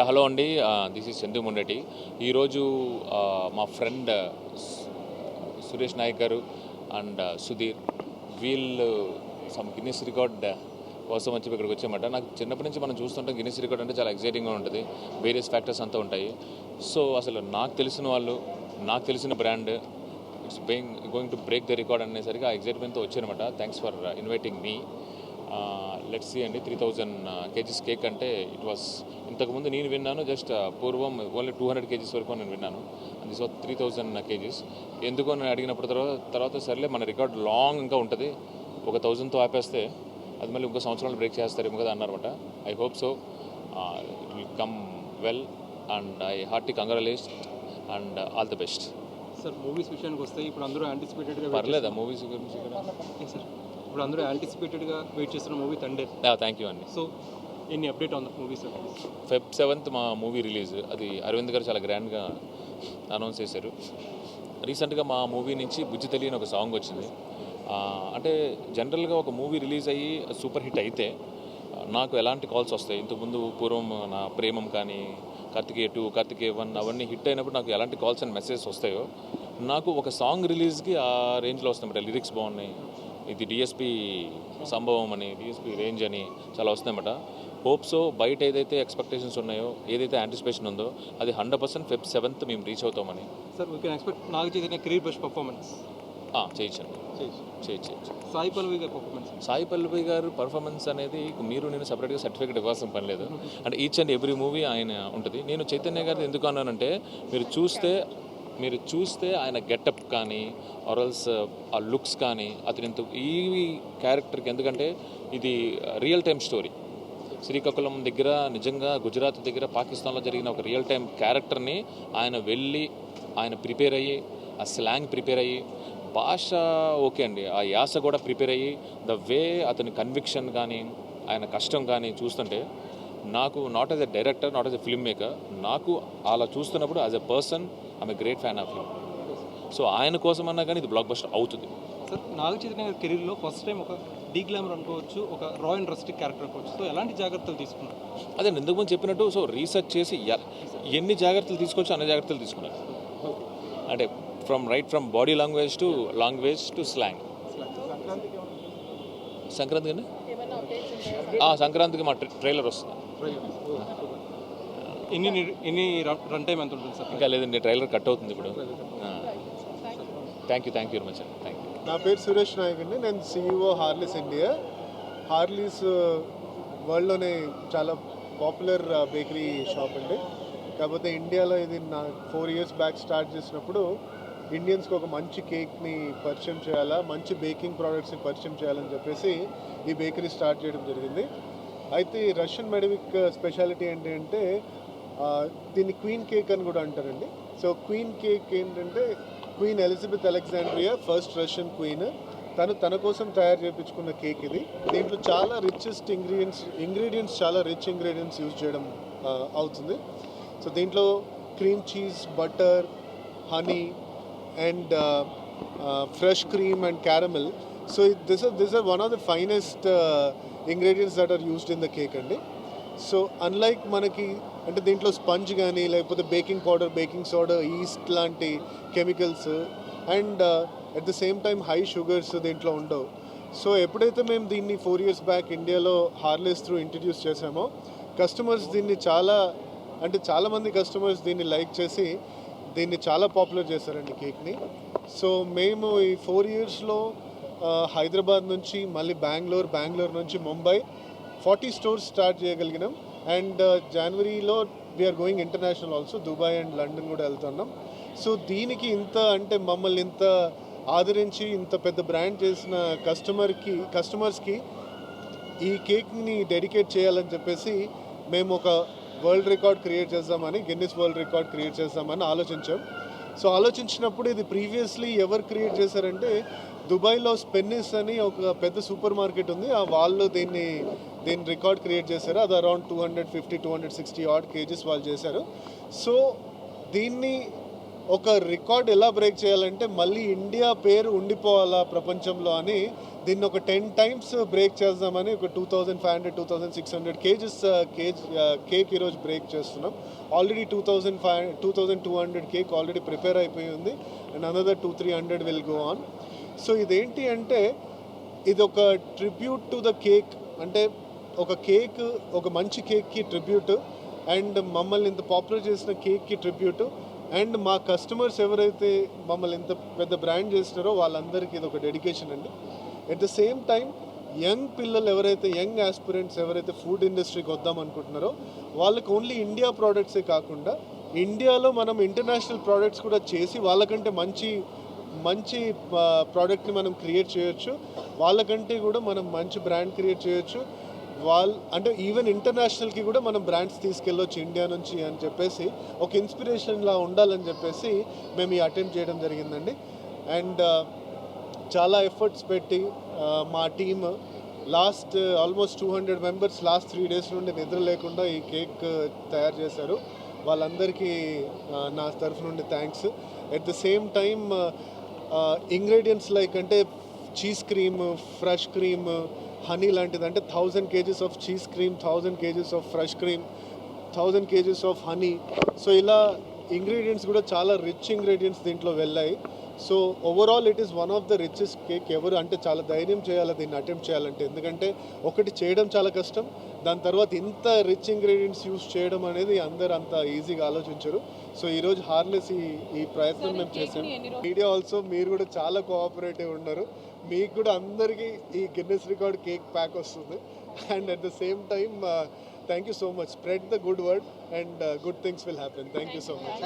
Hello అండి. This is Chandu Munneti. ఈరోజు మా ఫ్రెండ్ సురేష్ నాయక్ గారు అండ్ సుధీర్ వీళ్ళు సమ్ గిన్నిస్ రికార్డ్ కోసం వచ్చి ఇక్కడికి వచ్చామట. నాకు చిన్నప్పటి నుంచి మనం చూస్తుంటాం గిన్నిస్ రికార్డ్ అంటే చాలా ఎక్సైటింగ్గా ఉంటుంది, వేరియస్ ఫ్యాక్టర్స్ అంతా ఉంటాయి. సో అసలు నాకు తెలిసిన వాళ్ళు, నాకు తెలిసిన brand it's going to break the record అనేసరికి ఆ ఎక్సైట్మెంట్తో వచ్చానమాట. Thanks for inviting me. Let's see అండి. 3000 kgs కేక్ అంటే ఇట్ వాస్ ఇంతకుముందు నేను విన్నాను జస్ట్ పూర్వం ఓన్లీ 200 kgs వరకు నేను విన్నాను. And this was 3000 kgs. ఎందుకో నేను అడిగినప్పుడు తర్వాత సర్లే మన రికార్డ్ లాంగ్ ఇంకా ఉంటుంది, ఒక 1000తో ఆపేస్తే అది మళ్ళీ ఇంకో సంవత్సరాలు బ్రేక్ చేస్తారేమో కదా అన్నారన్నమాట. I hope so. It will come well and I hearty congratulate and all the best. Sir movies విషయానికి వస్తే ఇప్పుడు అందరూ యాంటిసిపేటెడ్గా పర్లేదా మూవీస్ గురించి ఇక్కడ? సార్ ఇప్పుడు అందరూ యాంటిసిపేటెడ్గా వెయిట్ చేస్తున్న మూవీ థండర్. థ్యాంక్ యూ అండి. సో ఎన్ని update on the movie sir? Feb 7th మా మూవీ రిలీజ్. అది అరవింద్ గారు చాలా గ్రాండ్గా అనౌన్స్ చేశారు. రీసెంట్గా మా మూవీ నుంచి బుజ్జి తెలియని ఒక సాంగ్ వచ్చింది. అంటే జనరల్గా ఒక మూవీ రిలీజ్ అయ్యి సూపర్ హిట్ అయితే నాకు ఎలాంటి కాల్స్ వస్తాయి? ఇంతకుముందు పూర్వం నా ప్రేమం కానీ, కార్తికేయ 2, కార్తికేయ 1 అవన్నీ హిట్ అయినప్పుడు నాకు ఎలాంటి కాల్స్ అండ్ మెసేజెస్ వస్తాయో, నాకు ఒక సాంగ్ రిలీజ్కి ఆ రేంజ్లో వస్తాయన్నమాట. లిరిక్స్ బాగున్నాయి, ఇది డిఎస్పి సంభవం అని, డిఎస్పి రేంజ్ అని చాలా వస్తాయన్నమాట. హోప్స్ బయట ఏదైతే ఎక్స్పెక్టేషన్స్ ఉన్నాయో, ఏదైతే యాంటిసిపేషన్ ఉందో అది 100% Feb 7th మేము రీచ్ అవుతామని. Sir we can expect Naga Chaitanya career best performance చేయించండి. సాయి పల్లవి గారి పర్ఫార్మెన్స్. సాయి పల్లవి గారు పర్ఫార్మెన్స్ అనేది మీరు నేను సపరేట్గా సర్టిఫికేట్ ఇవ్వాల్సిన పని లేదు. అంటే ఈచ్ అండ్ ఎవ్రీ మూవీ ఆయన ఉంటుంది. నేను చైతన్య గారిది ఎందుకు అన్నానంటే, మీరు చూస్తే ఆయన గెటప్ కానీ ఆర్ఎల్స్ ఆ లుక్స్ కానీ అతని ఈ క్యారెక్టర్కి, ఎందుకంటే ఇది రియల్ టైమ్ స్టోరీ. శ్రీకాకుళం దగ్గర, నిజంగా గుజరాత్ దగ్గర, పాకిస్తాన్లో జరిగిన ఒక రియల్ టైం క్యారెక్టర్ని ఆయన ప్రిపేర్ అయ్యి, ఆ స్లాంగ్ ప్రిపేర్ అయ్యి, భాష ఓకే అండి, ఆ యాస కూడా ప్రిపేర్ అయ్యి, ద వే అతని కన్విక్షన్ కానీ ఆయన కష్టం కానీ చూస్తుంటే నాకు not as a director, not as a film maker, నాకు అలా చూస్తున్నప్పుడు as a person I'm a great fan of him. So ఆయన కోసం అన్నా కానీ ఇది బ్లాక్ బస్టర్ అవుతుంది. సార్ నాగ చైతన్య గారి కెరీర్లో ఫస్ట్ టైం ఒక డీ గ్లామర్ అనుకోవచ్చు, ఒక రా అండ్ రస్టిక్ క్యారెక్టర్ అనుకోవచ్చు. సో ఎలాంటి జాగ్రత్తలు తీసుకున్నారు? అదే ఇంతకుముందు చెప్పినట్టు, సో రీసెర్చ్ చేసి ఎన్ని జాగ్రత్తలు తీసుకోవచ్చు అన్ని జాగ్రత్తలు తీసుకున్నారు. అంటే from body language to slang. సంక్రాంతికి అండి, సంక్రాంతికి మా ట్రైలర్ వస్తుంది. ఎన్ని రన్ టైం ఎంత ఉంటుంది సార్? ఇంకా లేదండి, ట్రైలర్ కట్ అవుతుంది ఇప్పుడు. థ్యాంక్ యూ వెరీ మచ్ అండి. Thank you. నా పేరు సురేష్ నాయక్ అండి. నేను CEO హార్లీస్ ఇండియా. హార్లీస్ వరల్డ్లోనే చాలా పాపులర్ బేకరీ షాప్ అండి. కాకపోతే ఇండియాలో ఇది నా 4 years బ్యాక్ స్టార్ట్ చేసినప్పుడు ఇండియన్స్కి ఒక మంచి కేక్ని పరిచయం చేయాలా, మంచి బేకింగ్ ప్రోడక్ట్స్ని పరిచయం చేయాలని చెప్పేసి ఈ బేకరీ స్టార్ట్ చేయడం జరిగింది. అయితే రష్యన్ మెడవిక్ స్పెషాలిటీ ఏంటి అంటే దీన్ని క్వీన్ కేక్ అని కూడా అంటారండి. సో క్వీన్ కేక్ ఏంటంటే, queen Elizabeth Alexandria first Russian queen, తన కోసం తయారు చేయించుకున్న కేక్ ఇది. దీంట్లో చాలా రిచెస్ట్ ఇంగ్రీడియంట్స్ చాలా రిచ్ ఇంగ్రీడియంట్స్ యూజ్ చేయడం అవుతుంది. సో దీంట్లో cream cheese, butter, honey and fresh cream and caramel. So this are one of the finest ingredients that are used in the cake అండి. సో అన్లైక్ మనకి అంటే దీంట్లో sponge కానీ, లేకపోతే baking powder, baking soda, yeast లాంటి chemicals and at the same time high sugars దీంట్లో ఉండవు. So ఎప్పుడైతే మేము దీన్ని 4 years బ్యాక్ ఇండియాలో హార్లీస్ త్రూ ఇంట్రడ్యూస్ చేసామో, కస్టమర్స్ దీన్ని చాలామంది కస్టమర్స్ దీన్ని లైక్ చేసి దీన్ని చాలా పాపులర్ చేశారండి కేక్ని. సో మేము ఈ 4 yearsలో హైదరాబాద్ నుంచి మళ్ళీ బెంగళూరు నుంచి ముంబై 40 stores స్టార్ట్ చేయగలిగినాం. అండ్ జనవరిలో we're going international also, Dubai and London కూడా వెళ్తున్నాం. సో దీనికి మమ్మల్ని ఇంత ఆదరించి ఇంత పెద్ద బ్రాండ్ చేసిన కస్టమర్స్కి ఈ కేక్ని డెడికేట్ చేయాలని చెప్పేసి మేము ఒక వరల్డ్ రికార్డ్ క్రియేట్ చేద్దామని, గిన్నిస్ వరల్డ్ రికార్డ్ క్రియేట్ చేద్దామని ఆలోచించాం. సో ఆలోచించినప్పుడు ఇది ప్రీవియస్లీ ఎవరు క్రియేట్ చేశారంటే, దుబాయ్లో స్పెన్నిస్ అని ఒక పెద్ద సూపర్ మార్కెట్ ఉంది, వాళ్ళు దీన్ని రికార్డ్ క్రియేట్ చేశారు. అది అరౌండ్ 250-260 odd kgs వాళ్ళు చేశారు. సో దీన్ని ఒక రికార్డ్ ఎలా బ్రేక్ చేయాలంటే మళ్ళీ ఇండియా పేరు ఉండిపోవాలా ప్రపంచంలో అని దీన్ని ఒక 10 times బ్రేక్ చేద్దామని ఒక 2500 2600 కేజెస్ కేక్ ఈరోజు బ్రేక్ చేస్తున్నాం. ఆల్రెడీ 2200 కేక్ ఆల్రెడీ ప్రిపేర్ అయిపోయి ఉంది and another 200-300 will go on. So ఇదేంటి అంటే ఇది ఒక ట్రిబ్యూట్ టు ద కేక్, అంటే ఒక కేక్, ఒక మంచి కేక్కి ట్రిబ్యూట్ అండ్ మమ్మల్ని ఇంత పాపులర్ చేసిన కేక్కి ట్రిబ్యూట్ అండ్ మా కస్టమర్స్ ఎవరైతే మమ్మల్ని ఇంత పెద్ద బ్రాండ్ చేస్తున్నారో వాళ్ళందరికీ ఇది ఒక డెడికేషన్ అండి. At the same time young పిల్లలు ఎవరైతే, యంగ్ ఆస్పిరెంట్స్ ఎవరైతే ఫుడ్ ఇండస్ట్రీకి వద్దాం అనుకుంటున్నారో వాళ్ళకి ఓన్లీ ఇండియా ప్రోడక్ట్సే కాకుండా ఇండియాలో మనం ఇంటర్నేషనల్ ప్రోడక్ట్స్ కూడా చేసి వాళ్ళకంటే మంచి ప్రోడక్ట్ని మనం క్రియేట్ చేయొచ్చు, వాళ్ళకంటే కూడా మనం మంచి బ్రాండ్ క్రియేట్ చేయొచ్చు. అంటే ఈవెన్ ఇంటర్నేషనల్కి కూడా మనం బ్రాండ్స్ తీసుకెళ్ళొచ్చు ఇండియా నుంచి అని చెప్పేసి ఒక ఇన్స్పిరేషన్లా ఉండాలని చెప్పేసి మేము ఈ అటెంప్ట్ చేయడం జరిగిందండి. అండ్ చాలా ఎఫర్ట్స్ పెట్టి మా team last almost 200 members last 3 days నుండి నిద్ర లేకుండా ఈ కేక్ తయారు చేశారు. వాళ్ళందరికీ నా తరఫు నుండి thanks. At the same time ingredients like అంటే cheese cream, fresh cream, honey లాంటిది, అంటే 1000 kgs of cheese cream, 1000 kgs of fresh cream, 1000 kgs of honey. So ఇలా ఇంగ్రీడియంట్స్ కూడా చాలా రిచ్ ఇంగ్రీడియంట్స్ దీంట్లో వెళ్ళాయి. So overall it is one of the richest cake ever, అంటే చాలా ధైర్యం చేయాలి దీన్ని అటెంప్ట్ చేయాలంటే, ఎందుకంటే ఒకటి చేయడం చాలా కష్టం, దాని తర్వాత ఇంత రిచ్ ఇంగ్రీడియంట్స్ యూస్ చేయడం అనేది అందరు అంత ఈజీగా ఆలోచించరు. సో ఈరోజు హార్లెస్ ఈ ప్రయత్నం మేము చేసాం. మీడియా ఆల్సో మీరు కూడా చాలా కోఆపరేటివ్ ఉన్నారు, మీకు కూడా అందరికీ ఈ గిన్నెస్ రికార్డ్ కేక్ ప్యాక్ వస్తుంది. And at the same time thank you so much. Spread the good word and good things will happen. Thank you so much.